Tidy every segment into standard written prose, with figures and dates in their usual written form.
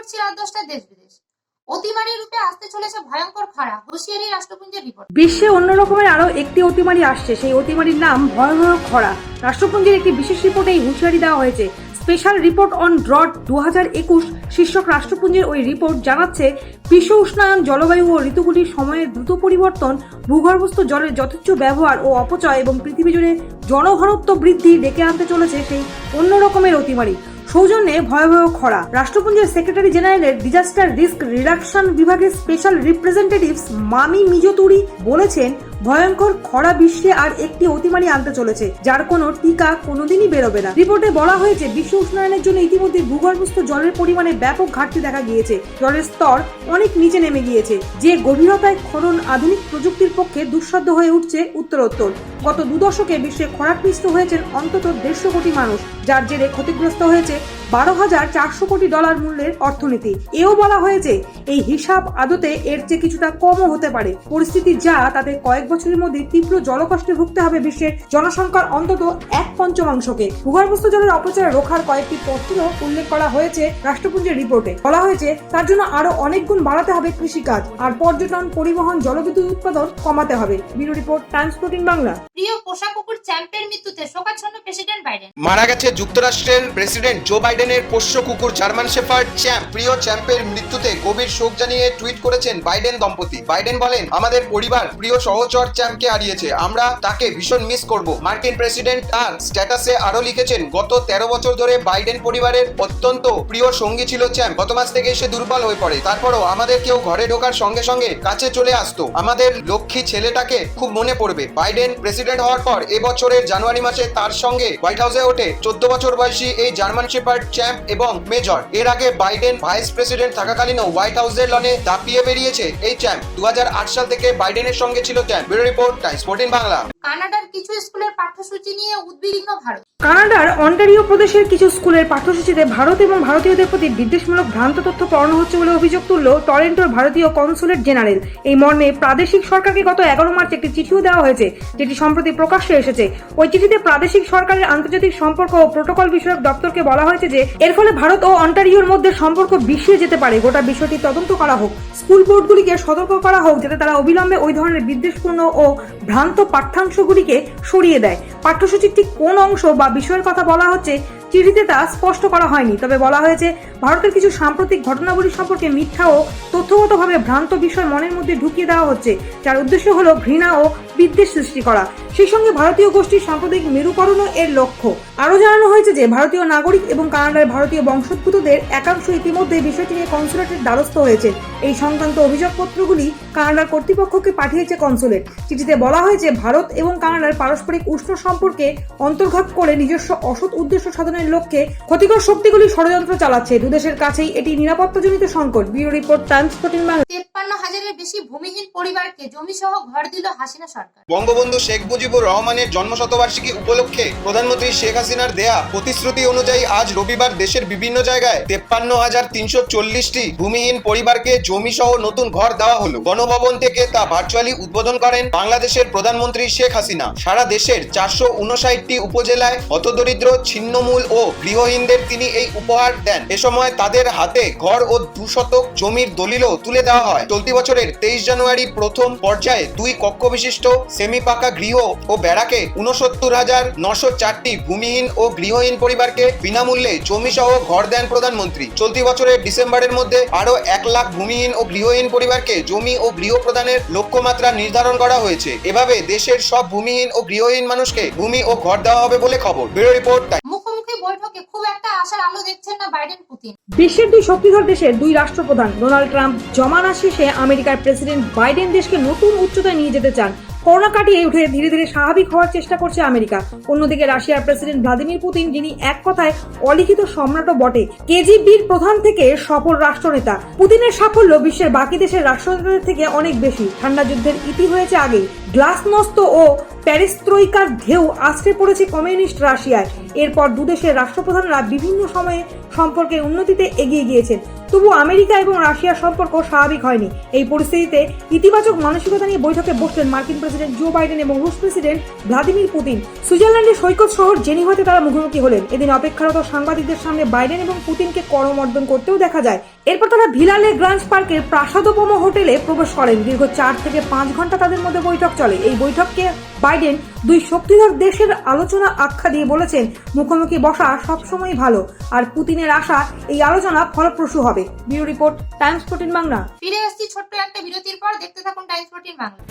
করছি রাত 10টায় দেশ বিদেশ। অতিমারী রূপে আসতে চলেছে ভয়ঙ্কর খরা, হুঁশিয়ারি রাষ্ট্রপুঞ্জের রিপোর্ট। বিশ্বে অন্য রকমের আরো একটি অতিমারি আসছে, সেই অতিমারির নাম ভয়াবহ খরা। রাষ্ট্রপুঞ্জের একটি বিশেষ রিপোর্টে এই হুঁশিয়ারি দেওয়া হয়েছে। স্পেশাল রিপোর্ট অন ড্রট 2021 শীর্ষক রাষ্ট্রপুঞ্জের ওই রিপোর্ট জানাচ্ছে, বিশ্ব উষ্ণায়ন, জলবায়ু ও ঋতুগুলির সময়ের দ্রুত পরিবর্তন, ভূগর্ভস্থ জলের যথেচ্ছ ব্যবহার ও অপচয় এবং পৃথিবী জুড়ে জনঘনত্ব বৃদ্ধি ডেকে আনতে চলেছে সেই অন্য রকমের অতিমারি। সৌজন্যে ভয়াবহ খরা। রাষ্ট্রপুঞ্জের সেক্রেটারি জেনারেলের ডিজাস্টার রিস্ক রিডাকশন বিভাগের স্পেশাল রিপ্রেজেন্টেটিভস মামি মিজোতুরি বলেছেন, ভয়ঙ্কর খরা বিশ্বে আর একটি অতিমারি আনতে চলেছে, যার কোনো টিকা কোনোদিনই বেরোবে না। রিপোর্টে বলা হয়েছে, বিশ্ব উষ্ণায়নের জন্য ইতিমধ্যে ভূগর্ভস্থ জলের পরিমাণে ব্যাপক ঘাটতি দেখা গিয়েছে। জলের স্তর অনেক নিচে নেমে গিয়েছে, যে গভীরতায় খনন আধুনিক প্রযুক্তির পক্ষে দুঃসাধ্য হয়ে উঠছে উত্তরোত্তর। গত 2 দশকে বিশ্বে খরাক্লিষ্ট হয়েছেন অন্তত 150 কোটি মানুষ, যার জেরে ক্ষতিগ্রস্ত হয়েছে $12,400 কোটি মূল্যের অর্থনীতি। এও বলা হয়েছে, এই হিসাব আদতে এর চেয়ে কিছুটা কমও হতে পারে। পরিস্থিতি যা, তাতে কয়েক বছরের মধ্যে তীব্র জলকষ্টে ভুগতে হবে বিশ্বের জনসংখ্যার অন্তত 1/5 ভূগর্ভস্থ জলের অপচয় রোখার কয়েকটি পত্র উল্লেখ করা হয়েছে রাষ্ট্রপুঞ্জের রিপোর্টে। বলা হয়েছে, তার জন্য আরো অনেক গুণ বাড়াতে হবে কৃষিকাজ, আর পর্যটন, পরিবহন, জলবিদ্যুৎ উৎপাদন কমাতে হবে। Bureau report, Times 14 Bangla. প্রিয় পোষা কুকুর চ্যাম্পের মৃত্যুতে শোকাচ্ছন্ন প্রেসিডেন্ট বাইডেন। মারা গেছে যুক্তরাষ্ট্রের প্রেসিডেন্ট জো বাইডেনের পোষ্য কুকুর জার্মান শেফার্ড চ্যাম্প। প্রিয় চ্যাম্পের মৃত্যুতে গভীর শোক জানিয়ে টুইট করেছেন বাইডেন দম্পতি। বাইডেন বলেন, আমাদের পরিবার প্রিয় সহচর চ্যাম্পকে হারিয়েছে, আমরা তাকে ভীষণ মিস করব। মার্কিন প্রেসিডেন্ট তার স্ট্যাটাসে আরো লিখেছেন, গত 13 বছর ধরে বাইডেন পরিবারের অত্যন্ত প্রিয় সঙ্গী ছিল চ্যাম্প। গত মাস থেকে সে দুর্বল হয়ে পড়ে, তারপরও আমাদের কেউ ঘরে ঢোকার সঙ্গে সঙ্গে কাছে চলে আসতো। আমাদের লক্ষ্মী ছেলেটাকে খুব মনে পড়বে। বাইডেন প্রেসিডেন্ট হওয়ার পর এবছরের জানুয়ারি মাসে তার সঙ্গে হোয়াইট হাউসে ওঠে 14 বছর বয়সী এই জার্মান শেফার্ড চ্যাম্প এবং মেজর। এর আগে বাইডেন ভাইস প্রেসিডেন্ট থাকাকালীনও হোয়াইট হাউসের লনে দাপিয়ে বেরিয়েছে এই চ্যাম্প। 2008 সাল থেকে বাইডেনের সঙ্গে ছিল champ. Bureau report, Times 14 Bangla. কানাডার কিছু স্কুলের পাঠ্যসূচি নিয়ে উদ্বিগ্ন ভারত। কানাডার অন্টারিও প্রদেশের কিছু স্কুলের পাঠ্যসূচিতে ভারত এবং ভারতীয়দের প্রতি বিদ্বেষমূলক ভ্রান্ত তথ্য পড়ানো হচ্ছে বলে অভিযোগ তুলল টরন্টোর ভারতীয় কনসুলেট জেনারেল। এই মর্মে প্রাদেশিক সরকারকে গত 11 মার্চ একটি চিঠিও দেওয়া হয়েছে, যেটি সম্প্রতি প্রকাশ্যে এসেছে। ওই চিঠিতে প্রাদেশিক সরকারের আন্তর্জাতিক সম্পর্ক ও প্রোটোকল বিষয়ক দপ্তরকে বলা হয়েছে যে, এর ফলে ভারত ও অন্টারিওর মধ্যে সম্পর্ক বিষিয়ে যেতে পারে। গোটা বিষয়টি তদন্ত করা হোক, স্কুল বোর্ডগুলিকে সতর্ক করা হোক, যাতে তারা অবিলম্বে ওই ধরনের বিদ্বেষপূর্ণ ও ভ্রান্ত পাঠ্যাংশগুলিকে সরিয়ে দেয়। পাঠ্যসূচির ঠিক কোন অংশ বা বিষয়ের কথা বলা হচ্ছে চিঠিতে তা স্পষ্ট করা হয়নি, তবে বলা হয়েছে, ভারতের কিছু সাম্প্রতিক ঘটনাবলী সম্পর্কে মিথ্যা ও তথ্যগতভাবে ভ্রান্ত বিষয় মনের মধ্যে ঢুকিয়ে দেওয়া হচ্ছে, যার উদ্দেশ্য হলো ঘৃণা ও বিদ্বেষ সৃষ্টি করা। সেই সঙ্গে ভারতীয় গোষ্ঠীর সাম্প্রতিক মেরুকরণও এর লক্ষ্য। আরও জানানো হয়েছে যে, ভারতীয় নাগরিক এবং কানাডার ভারতীয় বংশোদ্ভূতদের একাংশ ইতিমধ্যে বিষয়টি নিয়ে কনসুলেটের দ্বারস্থ হয়েছে। এই সংক্রান্ত অভিযোগপত্রগুলি কানাডার কর্তৃপক্ষকে পাঠিয়েছে কনসুলেট। চিঠিতে বলা হয়েছে, ভারত এবং কানাডার পারস্পরিক উষ্ণ সম্পর্কে অন্তর্ঘাত করে নিজস্ব অসৎ উদ্দেশ্য সাধনের লক্ষ্যে ক্ষতিকর শক্তিগুলি ষড়যন্ত্র চালাচ্ছে। দুদেশের কাছেই এটি নিরাপত্তাজনিত সংকট। Bureau report, Times 14 Bangla. 53,000-এর বেশি ভূমিহীন পরিবারকে জমি সহ ঘর দিল হাসিনা সরকার। বঙ্গবন্ধু শেখ মুজিবুর রহমানের জন্মশতবার্ষিকী উপলক্ষে প্রধানমন্ত্রী শেখ হাসিনার দেয়া প্রতিশ্রুতি অনুযায়ী আজ রবিবার দেশের বিভিন্ন জায়গায় 53,340টি ভূমিহীন পরিবারকে জমি সহ নতুন ঘর দেওয়া হলো। গণভবন থেকে তা ভার্চুয়ালি উদ্বোধন করেন বাংলাদেশের প্রধানমন্ত্রী শেখ হাসিনা। সারা দেশের 459টি উপজেলায় হতদরিদ্র, ছিন্নমূল ও গৃহহীনদের তিনি এই উপহার দেন। এ সময় তাদের হাতে ঘর ও 2 শতক জমির দলিলও তুলে দেওয়া হয়। চলতি বছরের 23 জানুয়ারি প্রথম পর্যায়ে 2 কক্ষ বিশিষ্ট সেমি পাকা গৃহ ও ব্যারাকে 69,904টি ভূমিহীন ও গৃহহীন পরিবারকে বিনামূল্যে জমি সহ ঘর দেন প্রধানমন্ত্রী। চলতি বছরের ডিসেম্বরের মধ্যে আরো 1 লাখ ভূমিহীন ও গৃহহীন পরিবারকে জমি ও গৃহ প্রদানের লক্ষ্যমাত্রা নির্ধারণ করা হয়েছে। এভাবে দেশের সব ভূমিহীন ও গৃহহীন মানুষকে ভূমি ও ঘর দেওয়া হবে বলে খবর। Bureau report. মুখোমুখি বৈঠকে খুব একটা আশার আলো দেখছেন না বাইডেন পুতিন। বিশ্বের 2 শক্তিধর দেশের 2 রাষ্ট্রপ্রধান ডোনাল্ড ট্রাম্প জমানা শেষে আমেরিকার প্রেসিডেন্ট বাইডেন দেশকে নতুন উচ্চতায় নিয়ে যেতে চান। করোনা কাটিয়ে উঠে ধীরে ধীরে স্বাভাবিক হওয়ার চেষ্টা করছে আমেরিকা। অন্যদিকে রাশিয়ার প্রেসিডেন্ট ভ্লাদিমির পুতিন, যিনি এক কথায় অলিখিত সম্রাটও বটে, কেজিবির প্রধান থেকে সফল রাষ্ট্রনেতা। পুতিনের সাফল্য বিশ্বের বাকি দেশের রাষ্ট্রনেতাদের থেকে অনেক বেশি। ঠান্ডা যুদ্ধের ইতি হয়েছে আগেই। গ্লাসনস্ত ও প্যারিস্ত্রয়িকার ঢেউ আছড়ে পড়েছে কমিউনিস্ট রাশিয়ায়। এরপর দুদেশের রাষ্ট্রপ্রধানরা বিভিন্ন সময়ে সম্পর্কের উন্নতিতে এগিয়ে গিয়েছেন, তবু আমেরিকা এবং রাশিয়ার সম্পর্ক স্বাভাবিক হয়নি। এই পরিস্থিতিতে ইতিবাচক মানসিকতা নিয়ে বৈঠকে বসলেন মার্কিন প্রেসিডেন্ট জো বাইডেন এবং রুশ প্রেসিডেন্ট ভ্লাদিমির পুতিন। সুইজারল্যান্ডের সৈকত শহর জেনিভাতে তারা মুখোমুখি হলেন। এদিন অপেক্ষারত সাংবাদিকদের সামনে বাইডেন এবং পুতিনকে করমর্দন করতেও দেখা যায়। এরপর তারা ভিলালে গ্রান্জ পার্কের প্রাসাদোপম হোটেলে প্রবেশ করেন। দীর্ঘ 4 থেকে 5 ঘন্টা তাদের মধ্যে বৈঠক চলে। এই বৈঠককে বাইডেন দুই শক্তিধর দেশের আলোচনা আখ্যা দিয়ে বলেছেন, মুখোমুখি বসা সবসময় ভালো, আর পুতিনের আশা এই আলোচনা ফলপ্রসূ হবে। Bureau report, Times 14 Bangla. ফিরে আসছি ছোট্ট একটা বিরতির পর, দেখতে থাকুন টাইমস 14 বাংলা।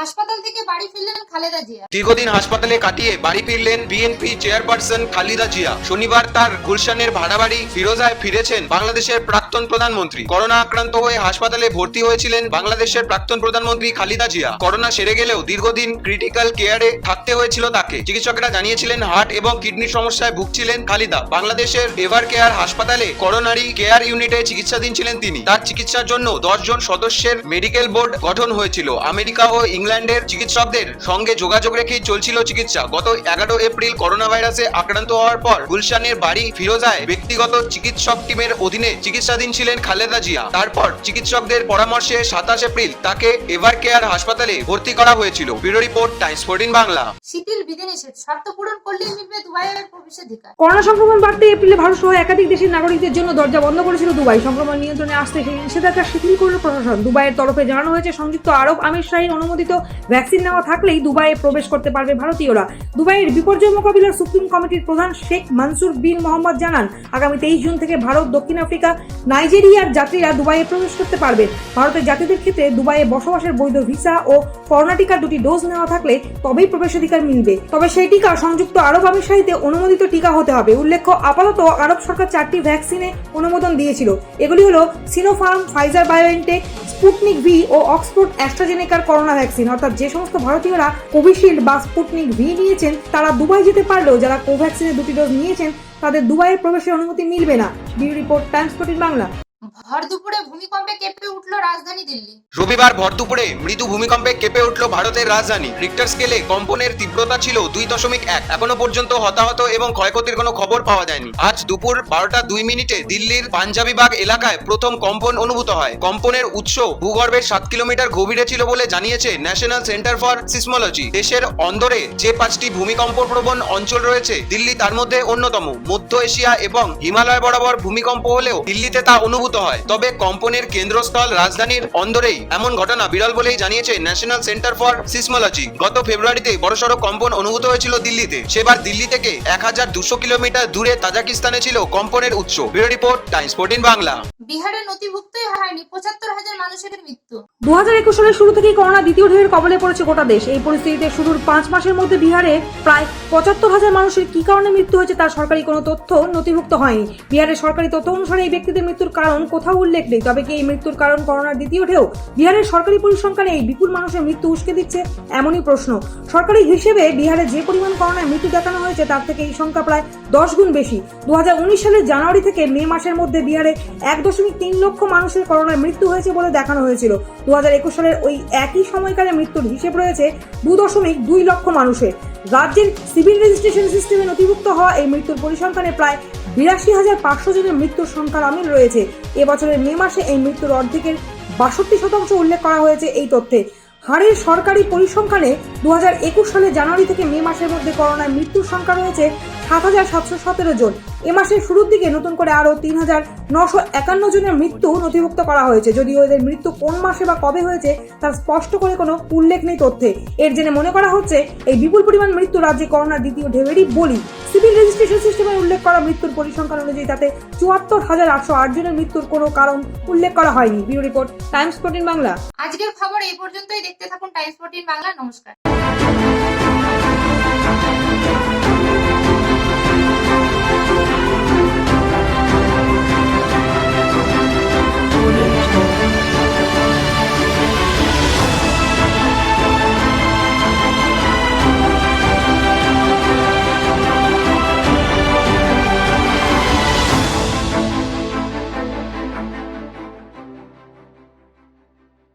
হাসপাতাল থেকে বাড়ি ফিরলেন খালেদা জিয়া। দীর্ঘদিন হাসপাতালে কাটিয়ে বাড়ি ফিরলেন বিএনপি চেয়ারপারসন খালেদা জিয়া। শনিবার তার গুলশানের ভাড়া বাড়ি ফিরোজায় ফিরেছেন বাংলাদেশের প্রাক্তন প্রধানমন্ত্রী। করোনা আক্রান্ত হয়ে হাসপাতালে ভর্তি হয়েছিলেন বাংলাদেশের প্রাক্তন প্রধানমন্ত্রী খালেদা জিয়া। করোনা সেরে গেলেও দীর্ঘদিন ক্রিটিক্যাল কেয়ারে থাকতে হয়েছিল তাকে। চিকিৎসকেরা জানিয়েছিলেন হার্ট এবং কিডনির সমস্যায় ভুগছিলেন খালেদা। বাংলাদেশের এভার কেয়ার হাসপাতালে করোনারি কেয়ার ইউনিটে চিকিৎসাধীন ছিলেন তিনি। তার চিকিৎসার জন্য 10 জন সদস্যের মেডিকেল বোর্ড গঠন হয়েছিল। আমেরিকা ও ইংল্যান্ডের চিকিৎসকদের সঙ্গে যোগাযোগ রেখেই চলছিল চিকিৎসা। গত 11 এপ্রিল করোনা ভাইরাসে আক্রান্ত হওয়ার পর গুলশানের বাড়ি ফিরোজায় ব্যক্তিগত চিকিৎসক টিমের অধীনে চিকিৎসাধীন ছিলেন খালেদা জিয়া। তারপর চিকিৎসকদের পরামর্শে 27 এপ্রিল তাকে এভার কেয়ার হাসপাতালে ভর্তি করা হয়েছিল। Bureau report, Times 14 Bangla. শিথিল বিধিনিষেধ, শর্ত পূরণ করলেই মিলবে দুবাইয়ের প্রবেশাধিকার। করোনা সংক্রমণ বাড়তে এপ্রিলে ভারত সহ একাধিক দেশের নাগরিকদের জন্য দরজা বন্ধ করেছিল দুবাই। সংক্রমণ নিয়ন্ত্রণে আসতে সেই নিষেধাজ্ঞা শিথিল করল প্রশাসন। দুবাইয়ের তরফে জানানো হয়েছে, সংযুক্ত আরব আমির শাহীর অনুমোদিত ভ্যাকসিন নেওয়া থাকলেই দুবাইয়ে প্রবেশ করতে পারবে ভারতীয়রা। দুবাইয়ের বিপর্যয় মোকাবিলার সুপ্রিম কমিটির প্রধান শেখ মানসুর বিন মোহাম্মদ জানান, আগামী 23 জুন থেকে ভারত, দক্ষিণ আফ্রিকা, নাইজেরিয়ার যাত্রীরা দুবাইয়ে প্রবেশ করতে পারবেন। ভারতের যাত্রীদের ক্ষেত্রে দুবাইয়ে বসবাসের বৈধ ভিসা ও করোনা টিকার 2টি ডোজ নেওয়া থাকলে তবেই প্রবেশাধিকার মিলবে। তবে সেই টিকা সংযুক্ত আরব আমির শাহীতে অনুমোদিত টিকা হতে হবে। উল্লেখ্য, আপাতত আরব সরকার 4টি ভ্যাকসিনে অনুমোদন দিয়েছিল। এগুলি হলো Sinopharm, Pfizer BioNTech, Sputnik V ও অক্সফোর্ড অ্যাস্ট্রাজেনেকার করোনা ভ্যাকসিন। অর্থাৎ যে সমস্ত ভারতীয়রা কোভিশিল্ড বা স্পুটনিক ভি নিয়েছেন তারা দুবাই যেতে পারলেও যারা কোভ্যাক্সিনের 2টি ডোজ নিয়েছেন তাদের দুবাইয়ে প্রবেশের অনুমতি মিলবে না। Bureau report, Times 14 Bangla. ভর দুপুরে ভূমিকম্পে কেঁপে উঠল রাজধানী দিল্লি। রবিবার ভর দুপুরে মৃদু ভূমিকম্পে কেঁপে উঠল ভারতের রাজধানী। রিক্টার স্কেলে কম্পনের তীব্রতা ছিল 2.1। এখনো পর্যন্ত হতাহত এবং ক্ষয়ক্ষতির কোনো খবর পাওয়া যায়নি। আজ দুপুর 12:02 দিল্লির পাঞ্জাবিবাগ এলাকায় প্রথম কম্পন অনুভূত হয়। কম্পনের উৎস ভূগর্ভের 7 কিলোমিটার গভীরে ছিল বলে জানিয়েছে ন্যাশনাল সেন্টার ফর সিসমোলজি। দেশের অন্দরে যে 5টি ভূমিকম্প প্রবণ অঞ্চল রয়েছে, দিল্লি তার মধ্যে অন্যতম। মধ্য এশিয়া এবং হিমালয় বরাবর ভূমিকম্প হলেও দিল্লিতে তা অনুভূত হয়। তবে কম্পনের কেন্দ্রস্থল রাজধানীর অন্দরেই এমন ঘটনা বিরল বলেই জানিয়েছে ন্যাশনাল সেন্টার ফর সিসমোলজি। গত ফেব্রুয়ারিতে বড়সড় কম্পন অনুভূত হয়েছিল দিল্লিতে। সেবার দিল্লি থেকে 1200 কিলোমিটার দূরে তাজিকিস্তানে ছিল কম্পনের উৎস। Bureau report, Times 14 Bangla. বিহারে নথিভুক্তই হয়নি 75,000 মানুষের মৃত্যু। 2021 সালের শুরু থেকেই করোনা দ্বিতীয় ঢেউয়ের কবলে পড়েছে গোটা দেশ। এই পরিস্থিতিতে শুরুর 5 মাসের মধ্যে বিহারে প্রায় 75,000 মানুষের কি কারণে মৃত্যু হয়েছে তার সরকারি কোনো তথ্য নথিভুক্ত হয়নি। বিহারের সরকারি তথ্য অনুসারে এই ব্যক্তিদের মৃত্যুর কারণ কোথাও উল্লেখ নেই। তবে কি এই মৃত্যুর কারণ করোনার দ্বিতীয় ঢেউ? বিহারের সরকারি পরিসংখ্যানে এই বিপুল মানুষের মৃত্যু উস্কে দিচ্ছে এমনই প্রশ্ন। সরকারি হিসেবে বিহারে যে পরিমাণ করোনায় মৃত্যু দেখানো হয়েছে তার থেকে এই সংখ্যা প্রায় 10 গুণ বেশি। 2019 সালের জানুয়ারি থেকে মে মাসের মধ্যে বিহারে 1.3 লক্ষ মানুষের করোনায় মৃত্যু হয়েছে বলে দেখানো হয়েছিল। 2021 সালের ওই একই সময়কালে মৃত্যুর হিসেব রয়েছে 2.2 লক্ষ মানুষের। রাজ্যের সিভিল রেজিস্ট্রেশন সিস্টেমে নথিভুক্ত হওয়া এই মৃত্যুর পরিসংখ্যানে প্রায় 82,500 জনের মৃত্যুর সংখ্যার অমিল রয়েছে। এবছরের মে মাসে এই মৃত্যুর অর্ধেকের 62% উল্লেখ করা হয়েছে এই তথ্যে। হারের সরকারি পরিসংখ্যানে 2021 সালের জানুয়ারি থেকে মে মাসের মধ্যে করোনায় মৃত্যুর সংখ্যা রয়েছে 7,717 জন। এ মাসের শুরুর দিকে নতুন করে আরও 3,951 জনের মৃত্যু নথিভুক্ত করা হয়েছে। যদিও এদের মৃত্যু কোন মাসে বা কবে হয়েছে তার স্পষ্ট করে কোনো উল্লেখ নেই তথ্যে। এর জেনে মনে করা হচ্ছে এই বিপুল পরিমাণ মৃত্যু রাজ্যে করোনার দ্বিতীয় ঢেউয়েরই বলি। সিভিল রেজিস্ট্রেশন সিস্টেমে উল্লেখ করা মৃত্যুর পরিসংখ্যান অনুযায়ী তাতে 74,808 জনের মৃত্যুর কোনো কারণ উল্লেখ করা হয়নি। Bureau report, Times 14 Bangla. আজকের খবর এই পর্যন্তই। দেখতে থাকুন টাইমস 14 বাংলা। নমস্কার।